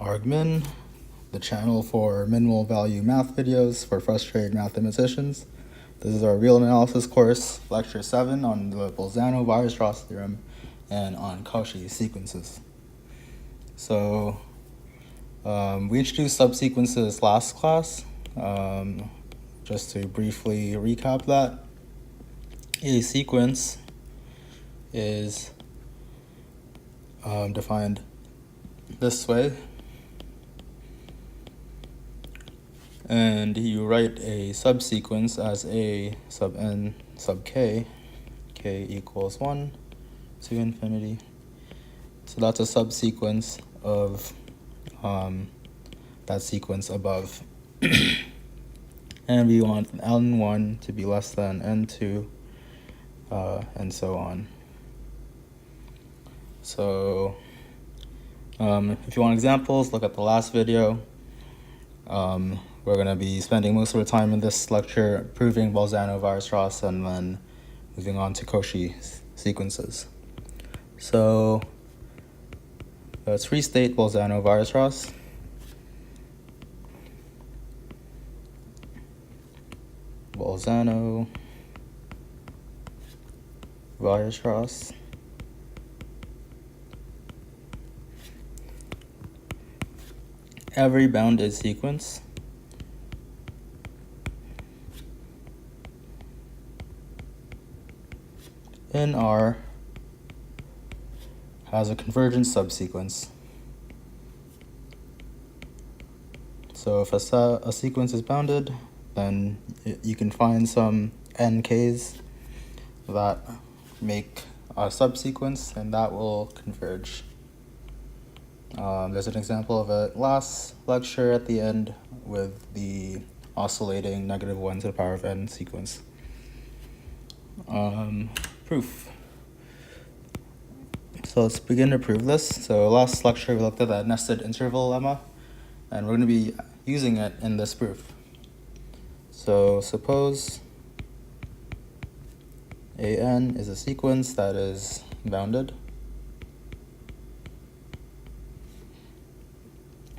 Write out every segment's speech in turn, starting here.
argmin, the channel for minimal value math videos for frustrated mathematicians. This is our real analysis course, lecture 7 on the Bolzanno Weierstrass theorem and on Cauchy sequences. So we introduced subsequences last class. Just to briefly recap that, a sequence is defined this way, and you write a subsequence as a sub n sub k, k equals 1 to infinity. So that's a subsequence of that sequence above. And we want n1 to be less than n2, and so on. So if you want examples, look at the last video. We're going to be spending most of our time in this lecture proving Bolzanno Weierstrass and then moving on to Cauchy sequences. So let's restate Bolzanno Weierstrass. Bolzanno Weierstrass. Every bounded sequence in R has a convergent subsequence. So if a sequence is bounded, then you can find some nks that make a subsequence, and that will converge. There's an example of it last lecture at the end with the oscillating -1 to the power of n sequence. Proof. So let's begin to prove this. So last lecture we looked at that nested interval lemma, and we're going to be using it in this proof. So suppose an is a sequence that is bounded.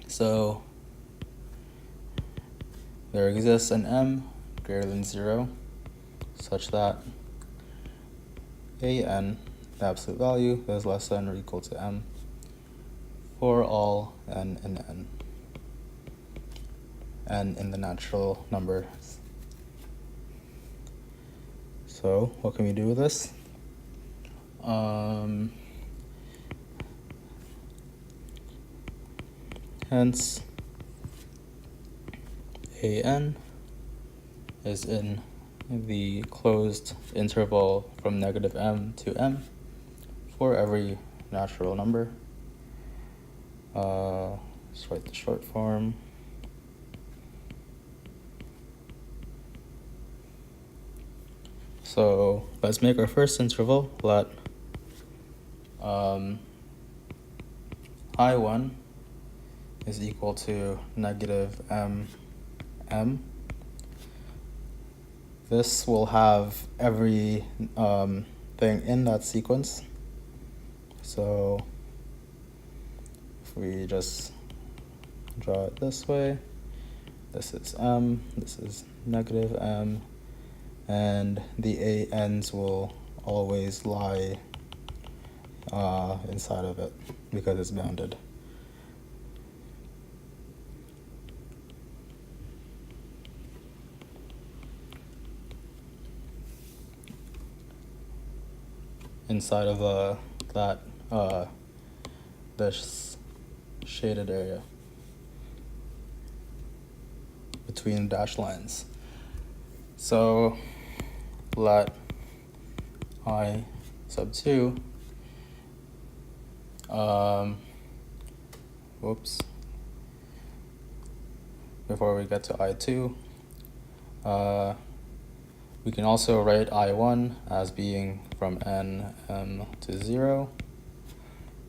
So there exists an m greater than 0 such that an, the absolute value, is less than or equal to m for all n and n in the natural numbers. So what can we do with this? Hence, an is in the closed interval from -m to m for every natural number. Let's write the short form. So let's make our first interval. Let I1 is equal to -m. This will have every thing in that sequence. So if we just draw it this way, this is m, this is -m, and the an's will always lie inside of it because it's bounded. Inside of this shaded area between dashed lines. So let I sub 2 before we get to I2, we can also write I1 as being from m to 0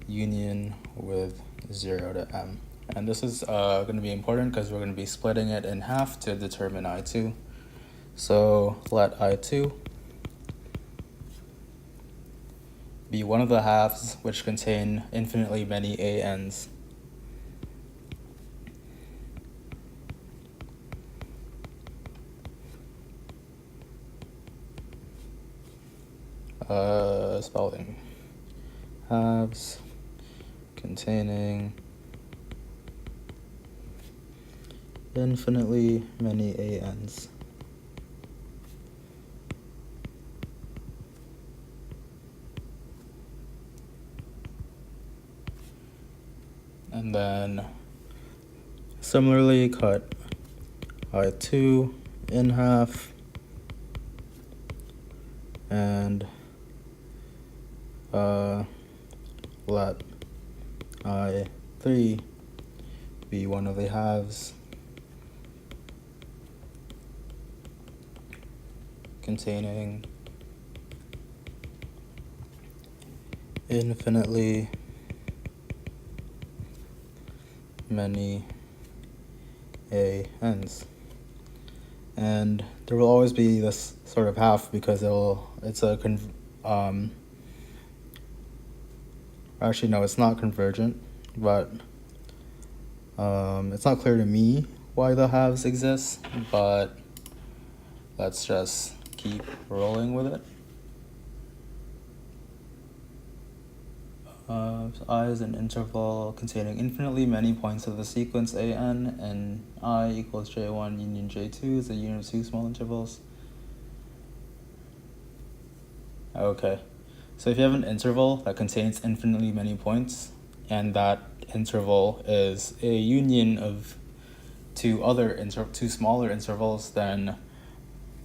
union with 0 to m. And this is going to be important because we're going to be splitting it in half to determine I2. So let I2 be one of the halves which contain infinitely many ANs. spelling, halves containing infinitely many ANs. And then similarly cut I2 in half and let I3 be one of the halves containing infinitely many ANs. And there will always be this sort of half because it's actually no, it's not convergent, but it's not clear to me why the halves exist, but let's just keep rolling with it. So I is an interval containing infinitely many points of the sequence AN, and I equals J1 union J2 is a union of two small intervals. Okay, so if you have an interval that contains infinitely many points, and that interval is a union of two smaller intervals, then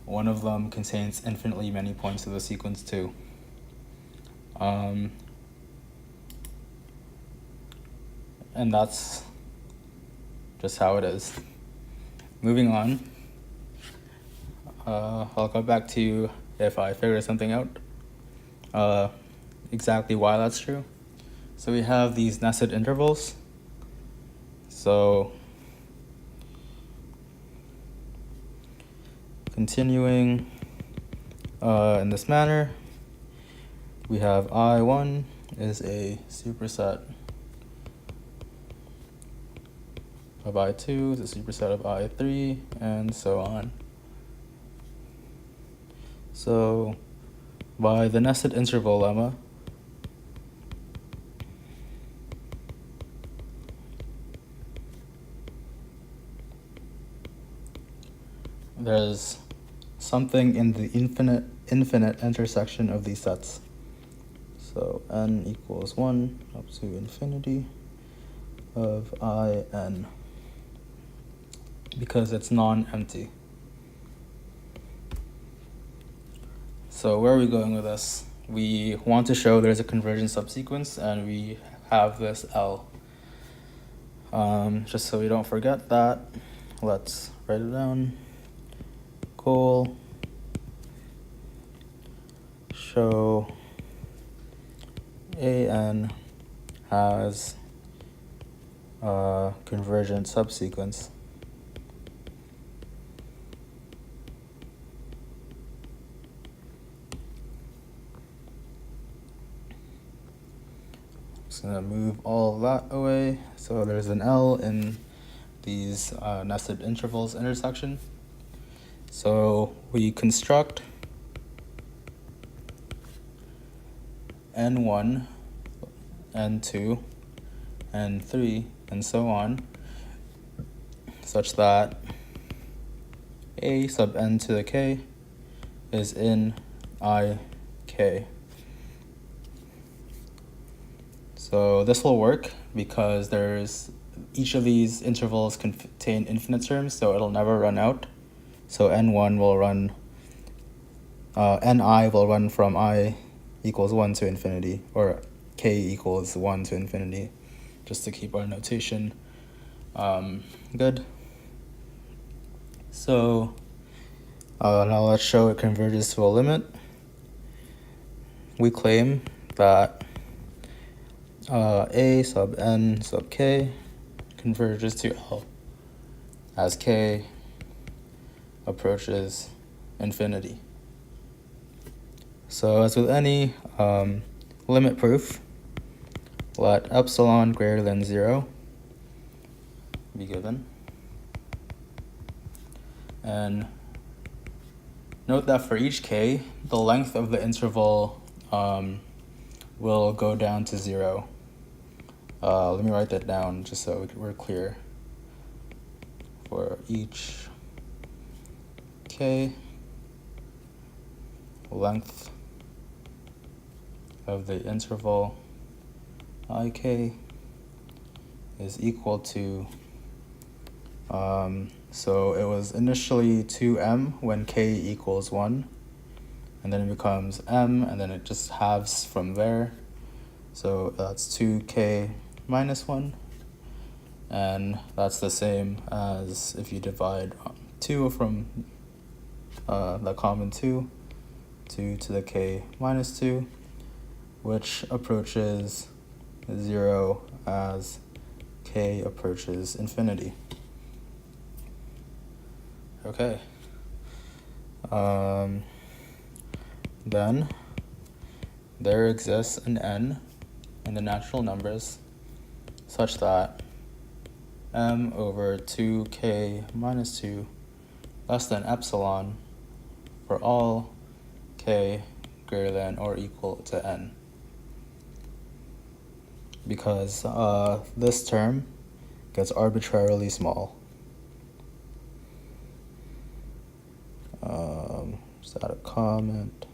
one of them contains infinitely many points of the sequence too. And that's just how it is. Moving on, I'll go back to you if I figure something out, exactly why that's true. So we have these nested intervals. So continuing in this manner, we have I1 is a superset of I2 is a superset of I3, and so on. So by the nested interval lemma, there's something in the infinite intersection of these sets. So n equals 1 up to infinity of In, because it's non-empty. So where are we going with this? We want to show there's a convergent subsequence, and we have this L. Just so we don't forget that, let's write it down. Goal, show AN has a convergent subsequence. Just gonna move all of that away. So there's an L in these nested intervals intersection. So we construct N1, N2, N3, and so on, such that A sub n to the k is in IK. So this will work because each of these intervals contain infinite terms, so it'll never run out. So N1 will run, Ni will run from I equals 1 to infinity, or k equals 1 to infinity, just to keep our notation good. So now let's show it converges to a limit. We claim that A sub n sub k converges to L as k approaches infinity. So as with any limit proof, let epsilon greater than 0 be given. And note that for each k, the length of the interval will go down to 0. Let me write that down just so we're clear. For each k, length of the interval ik is equal to, so it was initially 2m when k equals 1, and then it becomes m, and then it just halves from there. So that's 2k minus 1, and that's the same as if you divide 2 from the common 2 to the k minus 2, which approaches 0 as k approaches infinity. Okay. Then there exists an n in the natural numbers such that m over 2k minus 2 less than epsilon for all k greater than or equal to n. Because this term gets arbitrarily small. Just add a comment.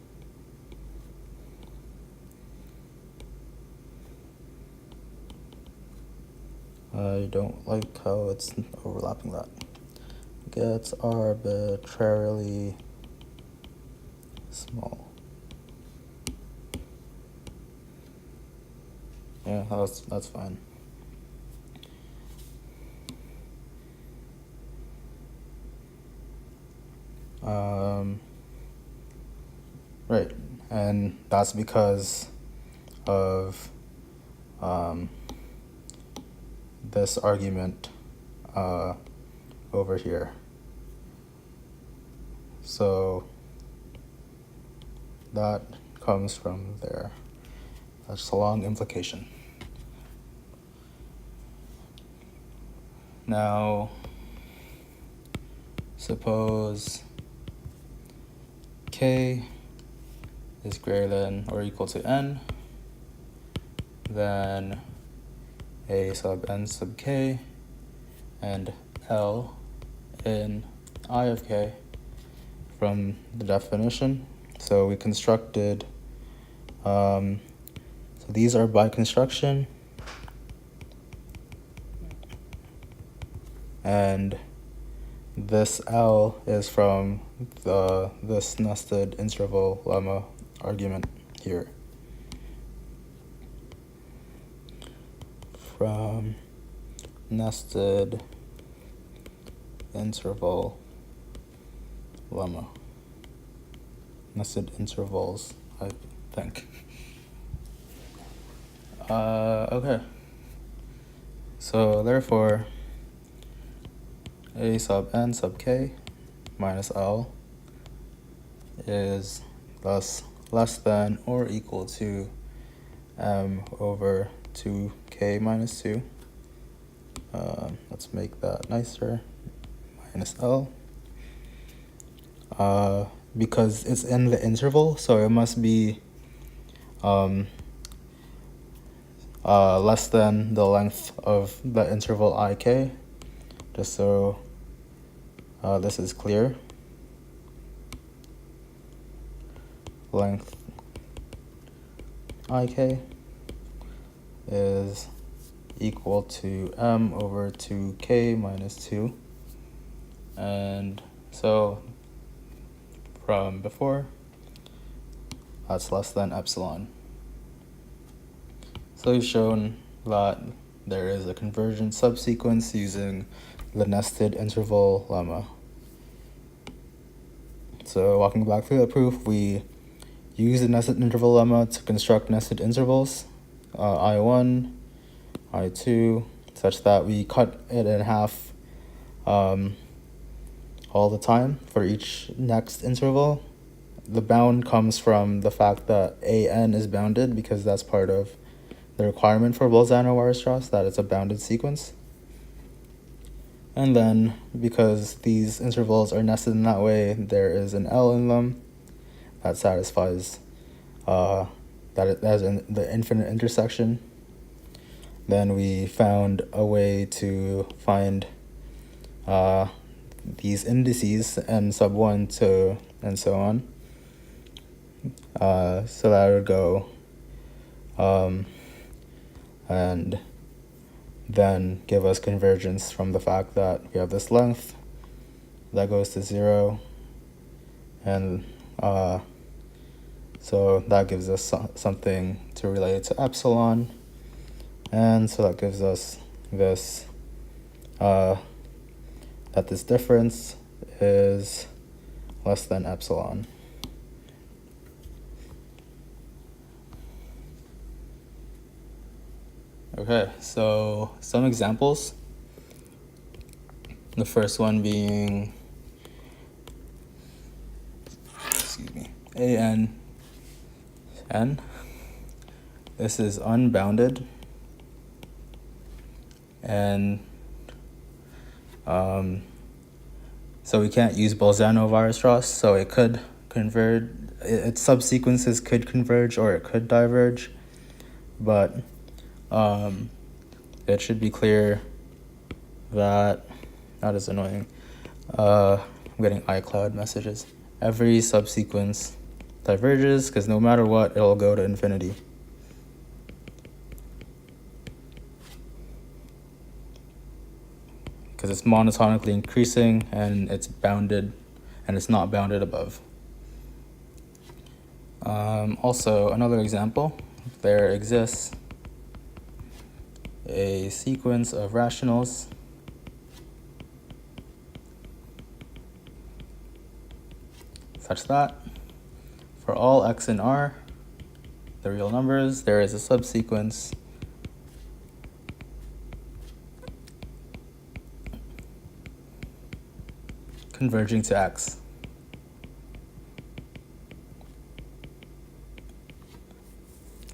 I don't like how it's overlapping that. Gets arbitrarily small. Yeah, that's fine. Right, and that's because of this argument over here. So that comes from there. That's a long implication. Now, suppose k is greater than or equal to n, then a sub n sub k and L in I of k from the definition. So we constructed, so these are by construction, and this L is from this nested interval lemma argument here. From nested interval lemma. Nested intervals, I think. Okay. So therefore, a sub n sub k minus L is thus less than or equal to m over 2k minus 2. Let's make that nicer. Minus L. Because it's in the interval, so it must be less than the length of the interval ik, just so this is clear. Length ik is equal to m over 2k minus 2. And so from before, that's less than epsilon. So we've shown that there is a convergent subsequence using the nested interval lemma. So walking back through the proof, we use the nested interval lemma to construct nested intervals, I1, I2, such that we cut it in half all the time for each next interval. The bound comes from the fact that an is bounded, because that's part of the requirement for Bolzanno Weierstrass, that it's a bounded sequence. And then, because these intervals are nested in that way, there is an L in them that satisfies that is in the infinite intersection. Then we found a way to find these indices n sub 1 to and so on. So that would go and then give us convergence from the fact that we have this length that goes to 0, and so that gives us something to relate to epsilon, and so that gives us this that this difference is less than epsilon. Okay, so some examples. The first one being, an n. This is unbounded, and so we can't use Bolzanno Weierstrass, so it could converge, its subsequences could converge or it could diverge, but it should be clear that is annoying. I'm getting iCloud messages. Every subsequence diverges because no matter what, it'll go to infinity. Because it's monotonically increasing and it's bounded, and it's not bounded above. Also, another example, there exists a sequence of rationals such that for all x and r, the real numbers, there is a subsequence converging to x.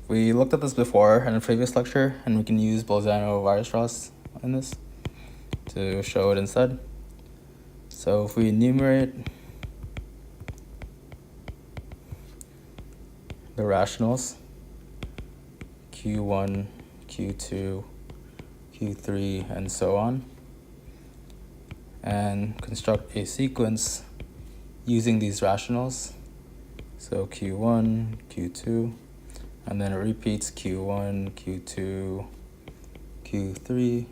We looked at this before in a previous lecture, and we can use Bolzanno Weierstrass in this to show it instead. So if we enumerate the rationals, Q1, Q2, Q3, and so on, and construct a sequence using these rationals, so Q1, Q2, and then it repeats Q1, Q2, Q3,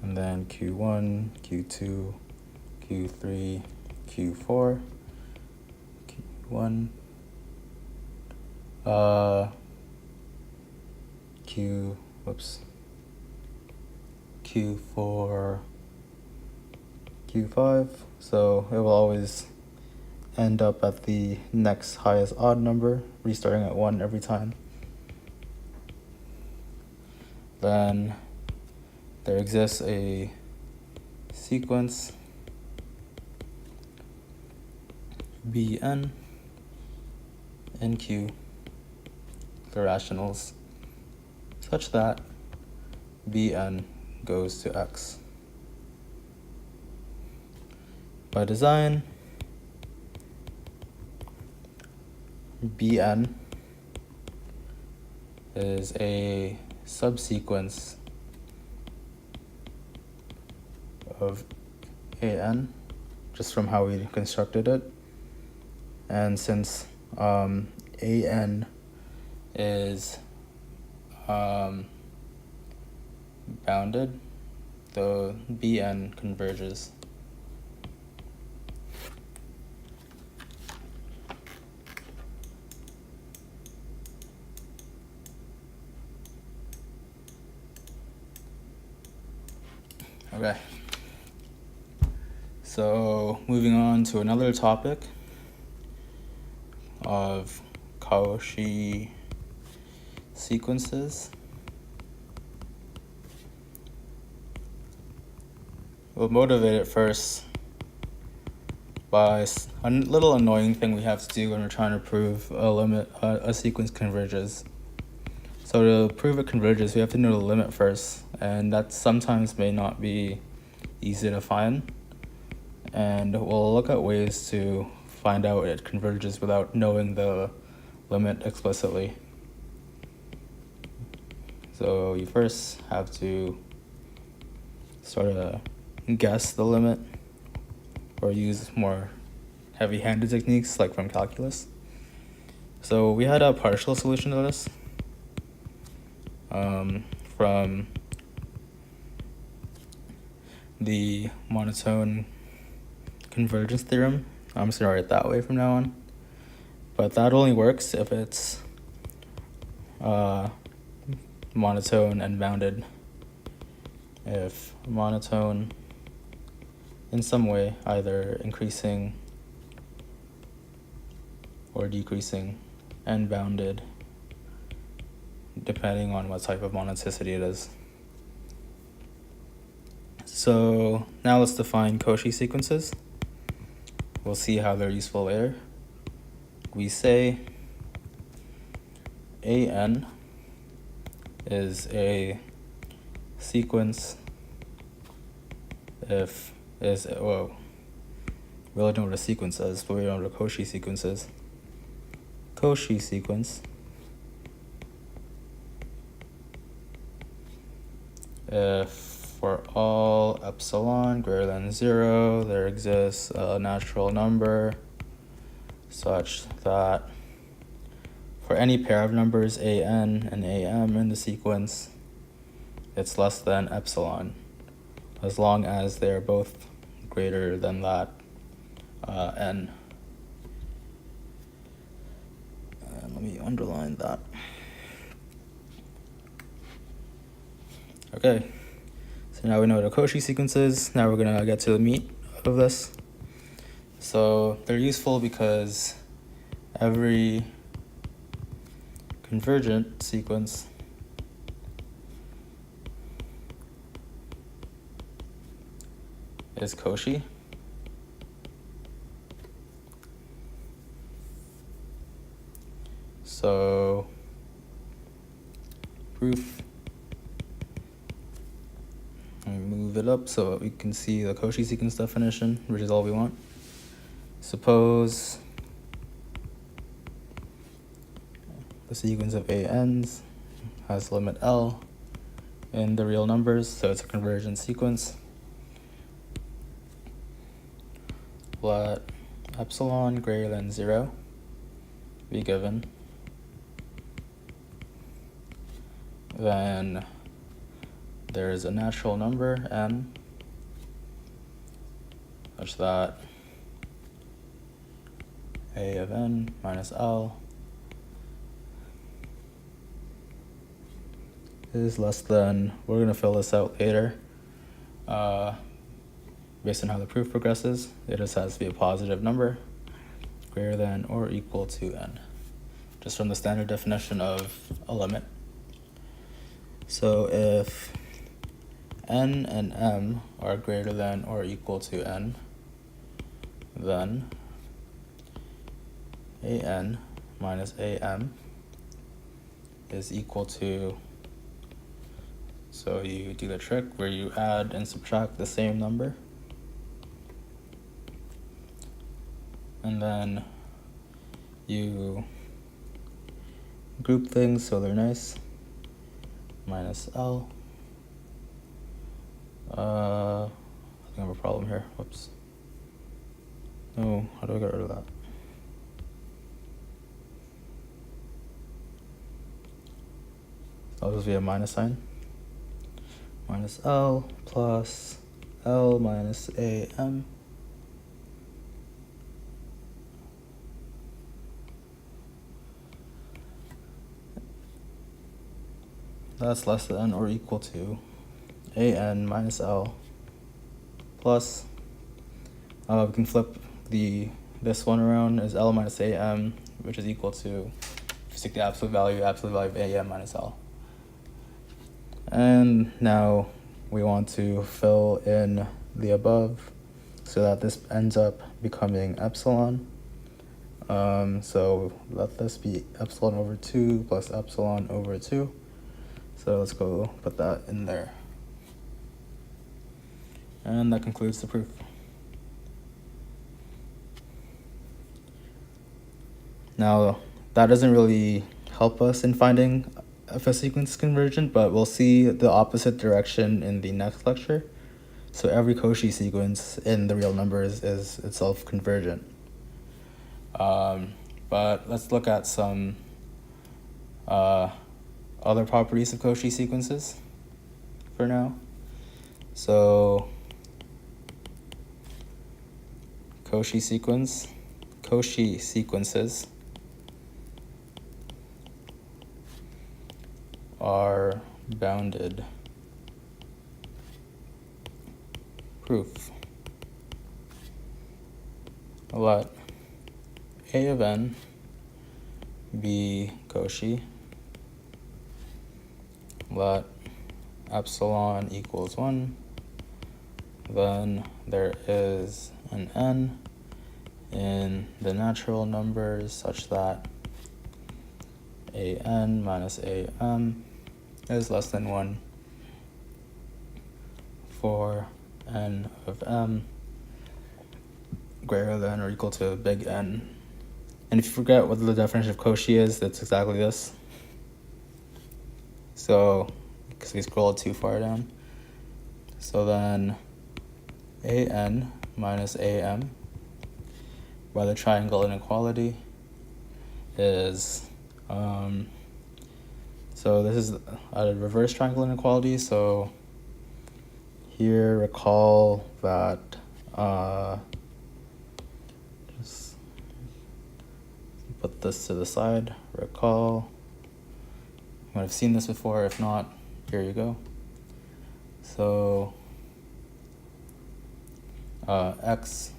and then Q1, Q2, Q3, Q4, Q1, Q4, Q5, so it will always end up at the next highest odd number, restarting at 1 every time. Then there exists a sequence Bn and Q, the rationals, such that Bn goes to x. By design, Bn is a subsequence of An, just from how we constructed it. And since An is bounded, the Bn converges. Okay, so moving on to another topic of Cauchy sequences. We'll motivate it first by a little annoying thing we have to do when we're trying to prove a sequence converges. So to prove it converges, we have to know the limit first, and that sometimes may not be easy to find. And we'll look at ways to find out it converges without knowing the limit explicitly. So you first have to sort of guess the limit or use more heavy-handed techniques like from calculus. So we had a partial solution to this from the monotone convergence theorem. I'm just gonna write it that way from now on. But that only works if it's monotone and bounded. If monotone in some way, either increasing or decreasing, and bounded depending on what type of monoticity it is. So now let's define Cauchy sequences. We'll see how they're useful later. We say AN is a sequence if is, whoa, we already know what a sequence is, but we don't know what a Cauchy sequence is. Cauchy sequence if for all epsilon greater than 0 there exists a natural number such that for any pair of numbers an and am in the sequence it's less than epsilon as long as they're both greater than that n. And let me underline that. Okay, so now we know what a Cauchy sequence is. Now we're gonna get to the meat of this. So they're useful because every convergent sequence is Cauchy. So proof, let me move it up so we can see the Cauchy sequence definition, which is all we want. Suppose the sequence of ANs has limit L in the real numbers, so it's a convergent sequence. Let epsilon greater than 0 be given. Then there is a natural number n such that a of n minus L is less than, we're going to fill this out later, based on how the proof progresses. It just has to be a positive number greater than or equal to n, just from the standard definition of a limit. So if n and m are greater than or equal to n, then an minus am is equal to, so you do the trick where you add and subtract the same number, and then you group things so they're nice. Minus L. I think I have a problem here. Whoops. No, how do I get rid of that? I'll just be a minus sign. Minus L plus L minus AM. That's less than or equal to an minus L plus, we can flip this one around as L minus am, which is equal to, if you stick the absolute value of am minus L. And now we want to fill in the above so that this ends up becoming epsilon. So let this be epsilon over 2 plus epsilon over 2. So let's go put that in there. And that concludes the proof. Now, that doesn't really help us in finding if a sequence is convergent, but we'll see the opposite direction in the next lecture. So every Cauchy sequence in the real numbers is itself convergent. But let's look at some other properties of Cauchy sequences for now. So Cauchy sequences are bounded proof. Let A of n be Cauchy. Let epsilon equals 1. Then there is an n in the natural numbers such that an minus am is less than 1 for n of m greater than or equal to big N. And if you forget what the definition of Cauchy is, that's exactly this. So, because we scrolled too far down. So then an minus am by the triangle inequality is, so this is a reverse triangle inequality. So here recall that, just put this to the side, recall. You might have seen this before, if not, here you go. So x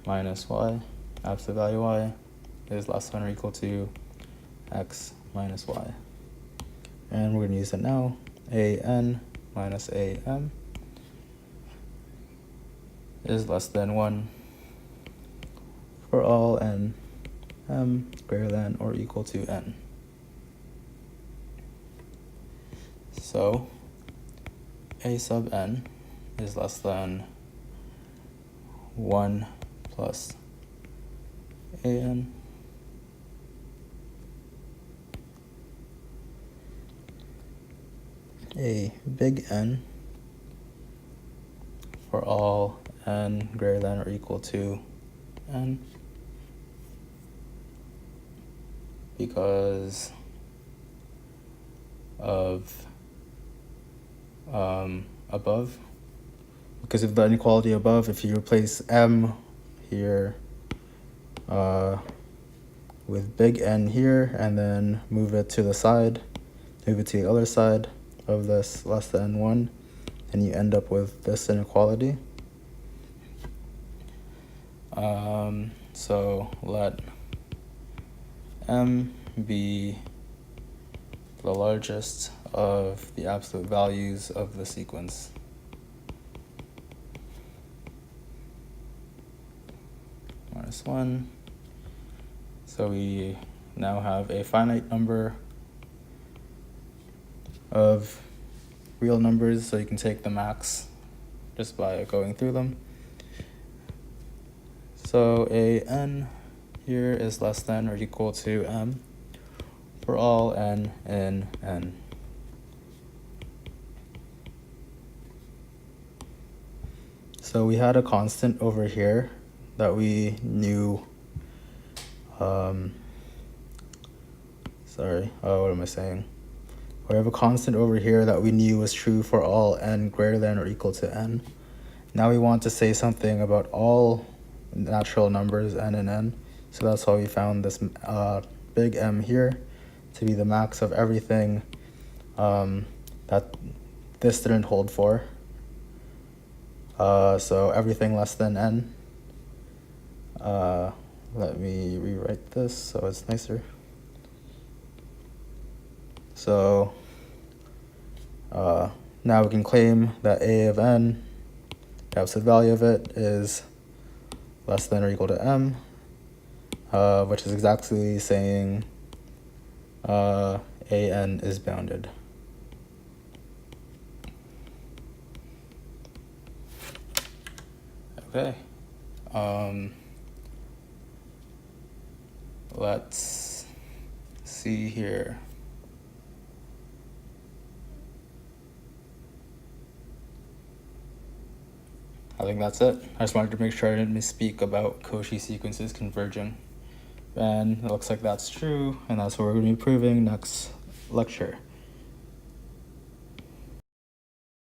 minus y, absolute value y, is less than or equal to x minus y. And we're going to use it now. An minus am is less than 1 for all n m greater than or equal to n. So a sub n is less than 1 plus an a big N for all n greater than or equal to n, because of above. Because of the inequality above, if you replace m here with big N here and then move it to the side, move it to the other side of this less than 1, and you end up with this inequality. So let m be the largest of the absolute values of the sequence. Minus 1. So we now have a finite number of real numbers, so you can take the max just by going through them. So an here is less than or equal to m for all n in n. So we had a constant over here that we knew, what am I saying? We have a constant over here that we knew was true for all n greater than or equal to n. Now we want to say something about all natural numbers n and n. So that's why we found this big M here to be the max of everything that this didn't hold for. So everything less than n. Let me rewrite this so it's nicer. So now we can claim that a of n, the absolute value of it, is less than or equal to m, which is exactly saying an is bounded. Okay. Let's see here. I think that's it. I just wanted to make sure I didn't misspeak about Cauchy sequences converging. And it looks like that's true, and that's what we're going to be proving next lecture.